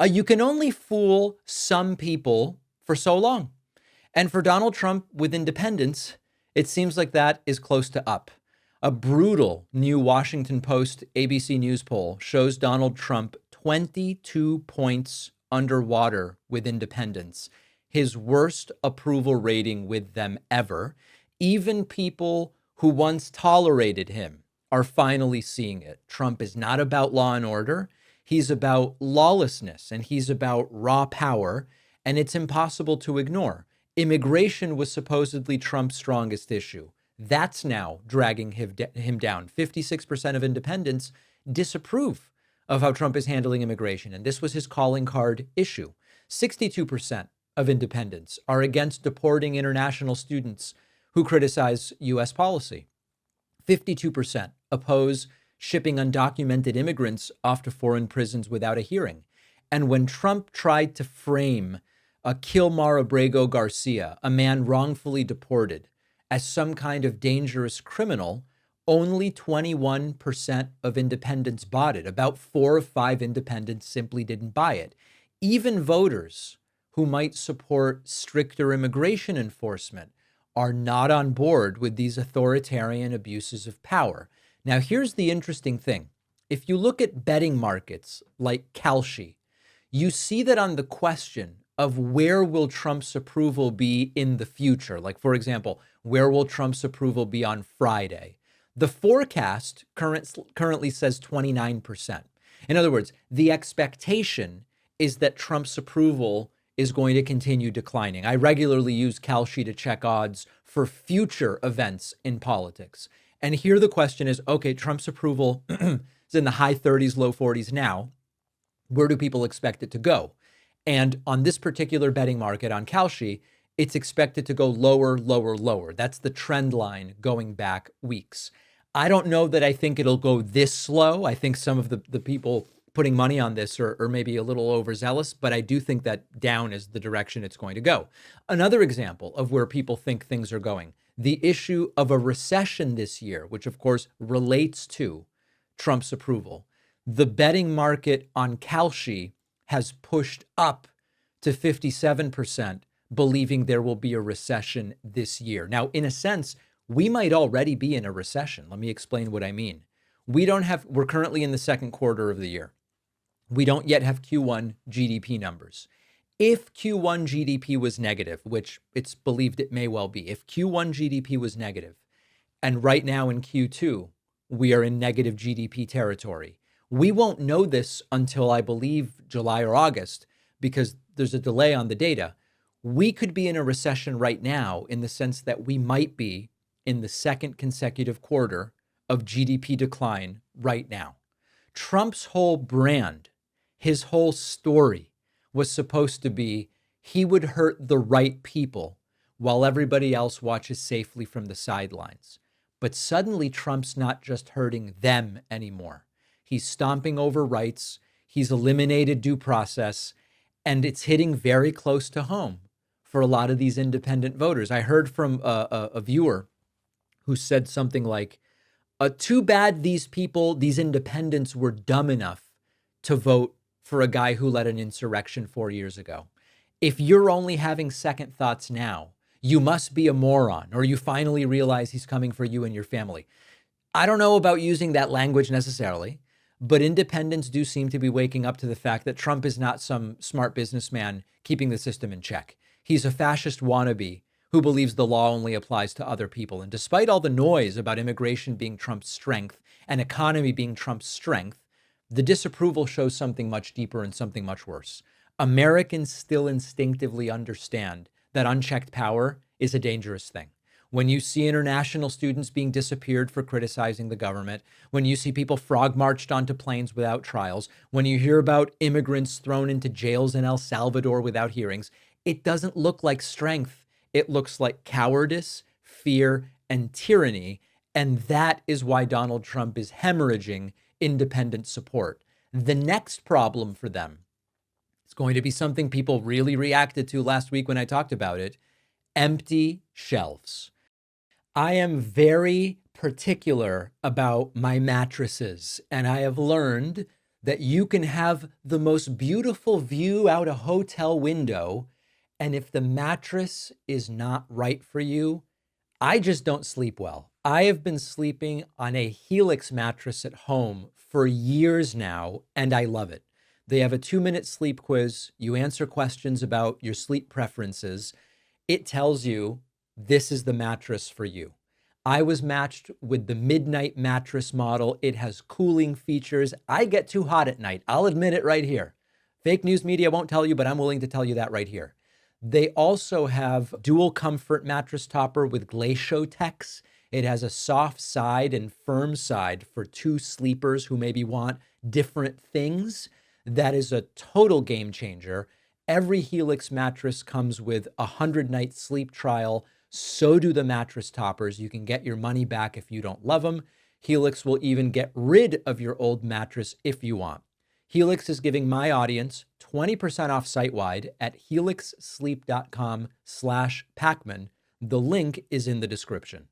You can only fool some people for so long. And for Donald Trump with independence, it seems like that is close to up. A brutal new Washington Post ABC News poll shows Donald Trump 22 points underwater with independents, his worst approval rating with them ever. Even people who once tolerated him are finally seeing it. Trump is not about law and order. He's about lawlessness and he's about raw power, and it's impossible to ignore. Immigration was supposedly Trump's strongest issue. That's now dragging him down. 56% of independents disapprove of how Trump is handling immigration, and this was his calling card issue. 62% of independents are against deporting international students who criticize U.S. policy. 52% oppose shipping undocumented immigrants off to foreign prisons without a hearing. And when Trump tried to frame Kilmar Abrego Garcia, a man wrongfully deported, as some kind of dangerous criminal, only 21% of independents bought it. About 4 of 5 independents simply didn't buy it. Even voters who might support stricter immigration enforcement are not on board with these authoritarian abuses of power. Now, here's the interesting thing. If you look at betting markets like Kalshi, you see that on the question of where will Trump's approval be in the future, like, for example, where will Trump's approval be on Friday? The forecast currently says 29%. In other words, the expectation is that Trump's approval is going to continue declining. I regularly use Kalshi to check odds for future events in politics. And here the question is, okay, Trump's approval is in the high 30s, low 40s now. Where do people expect it to go? And on this particular betting market on Kalshi, it's expected to go lower, lower, lower. That's the trend line going back weeks. I don't know that I think it'll go this slow. I think some of the people putting money on this are maybe a little overzealous, but I do think that down is the direction it's going to go. Another example of where people think things are going, the issue of a recession this year, which of course relates to Trump's approval. The betting market on Kalshi has pushed up to 57%, believing there will be a recession this year. Now, in a sense, we might already be in a recession. Let me explain what I mean. We're currently in the second quarter of the year. We don't yet have Q1 GDP numbers. If Q1 GDP was negative, which it's believed it may well be, if Q1 GDP was negative, and right now in Q2, we are in negative GDP territory, we won't know this until, I believe, July or August, because there's a delay on the data. We could be in a recession right now in the sense that we might be in the second consecutive quarter of GDP decline right now. Trump's whole brand, his whole story was supposed to be he would hurt the right people while everybody else watches safely from the sidelines. But suddenly Trump's not just hurting them anymore. He's stomping over rights. He's eliminated due process, and it's hitting very close to home for a lot of these independent voters. I heard from a viewer who said something like, too bad these people, these independents, were dumb enough to vote for a guy who led an insurrection 4 years ago. If you're only having second thoughts now, you must be a moron, or you finally realize he's coming for you and your family. I don't know about using that language necessarily, but independents do seem to be waking up to the fact that Trump is not some smart businessman keeping the system in check. He's a fascist wannabe who believes the law only applies to other people. And despite all the noise about immigration being Trump's strength and economy being Trump's strength, the disapproval shows something much deeper and something much worse. Americans still instinctively understand that unchecked power is a dangerous thing. When you see international students being disappeared for criticizing the government, when you see people frog marched onto planes without trials, when you hear about immigrants thrown into jails in El Salvador without hearings, it doesn't look like strength. It looks like cowardice, fear, and tyranny. And that is why Donald Trump is hemorrhaging independent support. The next problem for them is going to be something people really reacted to last week when I talked about it: empty shelves. I am very particular about my mattresses, and I have learned that you can have the most beautiful view out a hotel window. And if the mattress is not right for you, I just don't sleep well. I have been sleeping on a Helix mattress at home for years now, and I love it. They have a 2-minute sleep quiz. You answer questions about your sleep preferences. It tells you this is the mattress for you. I was matched with the Midnight mattress model. It has cooling features. I get too hot at night. I'll admit it right here. Fake news media won't tell you, but I'm willing to tell you that right here. They also have dual comfort mattress topper with Glaciatex. It has a soft side and firm side for two sleepers who maybe want different things. That is a total game changer. Every Helix mattress comes with a 100-night sleep trial. So do the mattress toppers. You can get your money back if you don't love them. Helix will even get rid of your old mattress if you want. Helix is giving my audience 20% off site-wide at helixsleep.com/Pacman. The link is in the description.